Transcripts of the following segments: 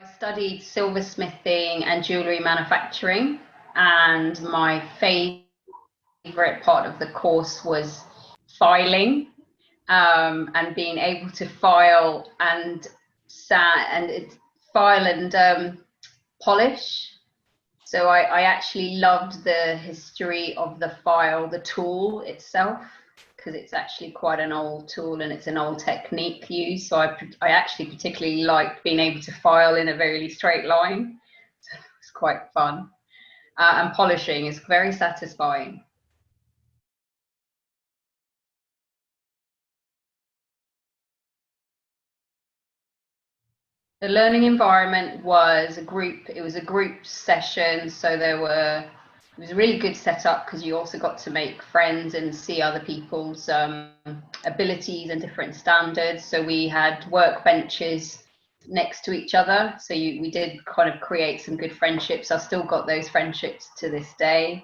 I studied silversmithing and jewellery manufacturing, and my favourite part of the course was filing, and being able to file and file and polish. So I actually loved the history of the file, the tool itself, because it's actually quite an old tool and it's an old technique used. So I actually particularly liked being able to file in a very straight line. So it's quite fun. And polishing is very satisfying. The learning environment was it was a group session, so it was a really good setup because you also got to make friends and see other people's abilities and different standards. So we had workbenches next to each other, so we did kind of create some good friendships. I've still got those friendships to this day.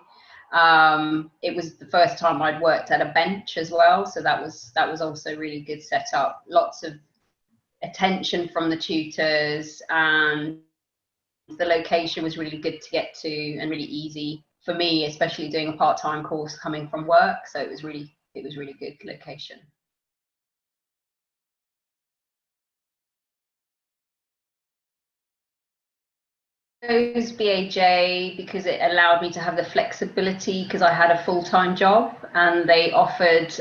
It was the first time I'd worked at a bench as well, so that was also really good setup. Lots of attention from the tutors, and the location was really good to get to and really easy for me, especially doing a part-time course coming from work. So it was really good location. I chose BAJ because it allowed me to have the flexibility, because I had a full-time job and they offered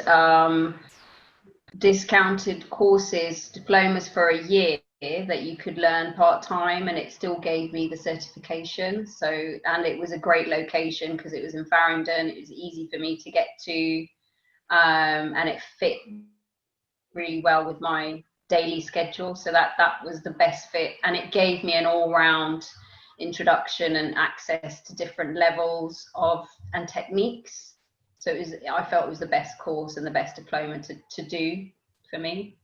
discounted courses, diplomas for a year that you could learn part-time, and it still gave me the certification. So, and it was a great location because it was in Farringdon. It was easy for me to get to, and it fit really well with my daily schedule. So that was the best fit, and it gave me an all-round introduction and access to different levels of and techniques. So I felt it was the best course and the best diploma to do for me.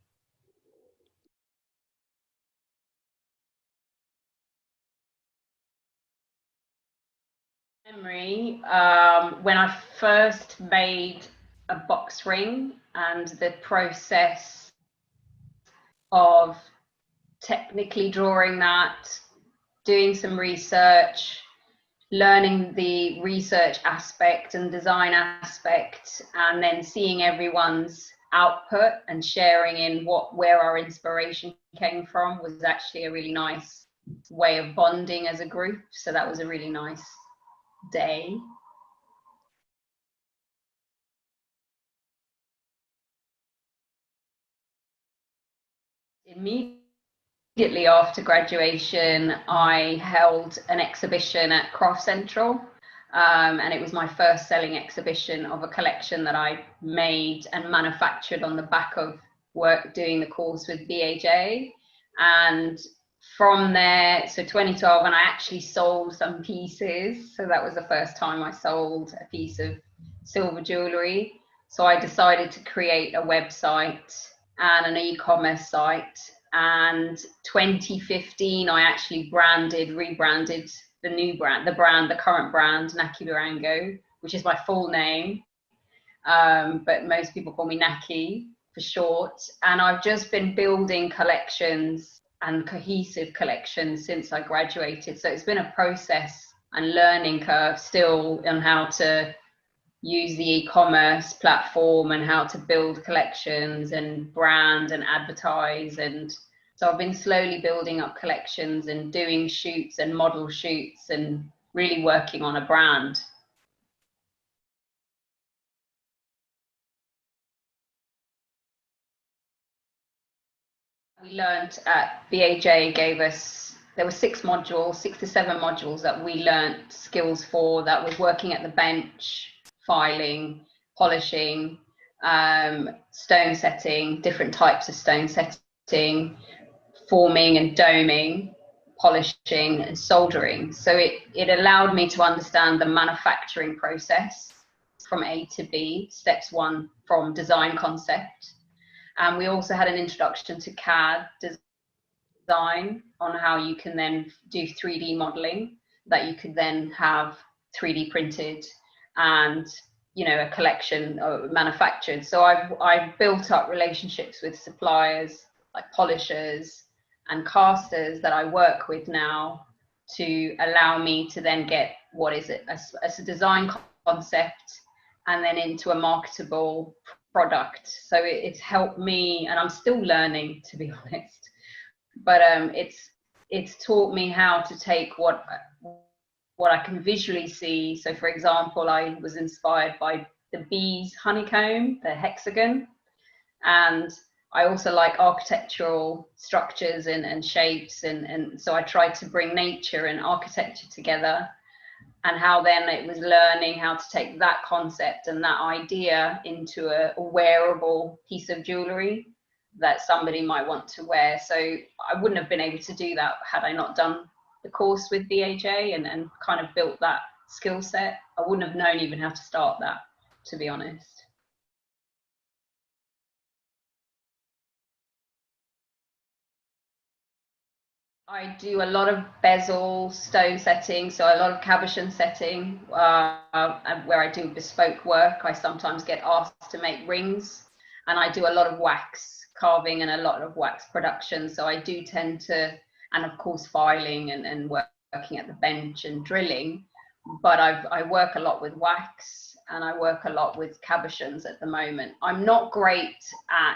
Memory, when I first made a box ring, and the process of technically drawing that, doing some research, learning the research aspect and design aspect, and then seeing everyone's output and sharing in where our inspiration came from was actually a really nice way of bonding as a group. So that was a really nice day. Immediately after graduation, I held an exhibition at Craft Central, and it was my first selling exhibition of a collection that I made and manufactured on the back of work doing the course with BAJ. And from there, so 2012, and I actually sold some pieces. So that was the first time I sold a piece of silver jewellery. So I decided to create a website and an e-commerce site. And 2015, I actually rebranded the current brand, Nakibirango, which is my full name. But most people call me Naki for short. And I've just been building collections and cohesive collections since I graduated. So it's been a process and learning curve still on how to use the e-commerce platform and how to build collections and brand and advertise. And so I've been slowly building up collections and doing shoots and model shoots and really working on a brand. We learned at BAJ gave us, there were 6 modules, 6 to 7 modules that we learned skills for. That was working at the bench, filing, polishing, stone setting, different types of stone setting, forming and doming, polishing and soldering. So it allowed me to understand the manufacturing process from A to B, steps one from design concept. And we also had an introduction to CAD design on how you can then do 3D modeling that you could then have 3D printed and a collection manufactured. So I've built up relationships with suppliers like polishers and casters that I work with now to allow me to then get what is it as a design concept and then into a marketable product. So it's helped me, and I'm still learning, to be honest, but it's taught me how to take what I can visually see. So for example, I was inspired by the bees honeycomb, the hexagon, and I also like architectural structures and shapes, and so I tried to bring nature and architecture together, and how then it was learning how to take that concept and that idea into a wearable piece of jewellery that somebody might want to wear. So I wouldn't have been able to do that had I not done the course with BAJ and kind of built that skill set. I wouldn't have known even how to start that, to be honest. I do a lot of bezel stone setting, so a lot of cabochon setting, and where I do bespoke work. I sometimes get asked to make rings, and I do a lot of wax carving and a lot of wax production. So I do tend to, and of course filing and working at the bench and drilling. But I work a lot with wax, and I work a lot with cabochons at the moment. I'm not great at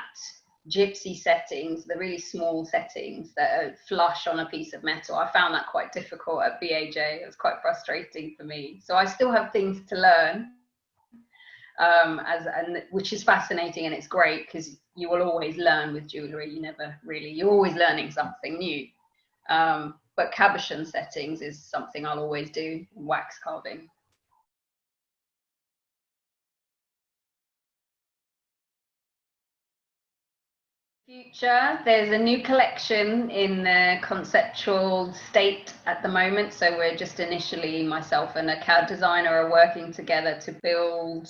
gypsy settings, the really small settings that are flush on a piece of metal. I found that quite difficult at BAJ. It was quite frustrating for me. So I still have things to learn, which is fascinating, and it's great because you will always learn with jewellery. You're always learning something new. But cabochon settings is something I'll always do, wax carving. Future, there's a new collection in the conceptual state at the moment. So we're just initially, myself and a CAD designer are working together to build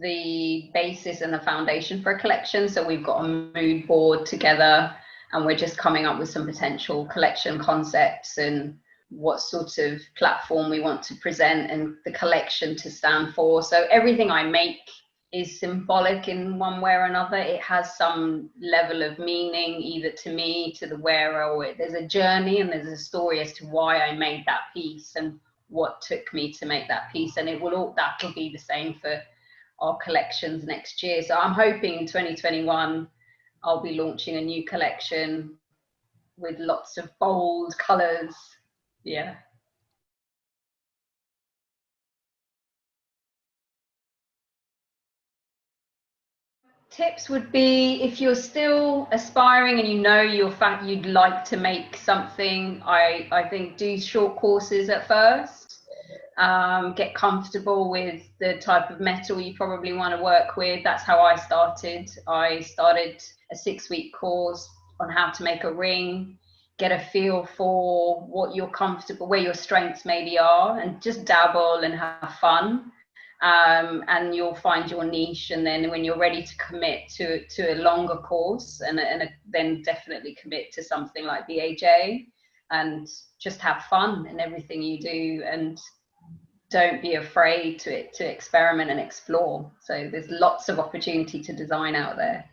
the basis and the foundation for a collection. So we've got a mood board together, and we're just coming up with some potential collection concepts and what sort of platform we want to present and the collection to stand for. So everything I make is symbolic in one way or another. It has some level of meaning, either to me, to the wearer, or there's a journey and there's a story as to why I made that piece and what took me to make that piece. And that'll be the same for our collections next year. So I'm hoping in 2021 I'll be launching a new collection with lots of bold colors. Yeah. Tips would be, if you're still aspiring and you'd like to make something, I think do short courses at first. Get comfortable with the type of metal you probably want to work with. That's how I started. I started a 6-week course on how to make a ring, get a feel for what you're comfortable, where your strengths maybe are, and just dabble and have fun. And you'll find your niche, and then when you're ready to commit to a longer course, then definitely commit to something like BAJ, and just have fun in everything you do, and don't be afraid to experiment and explore. So there's lots of opportunity to design out there.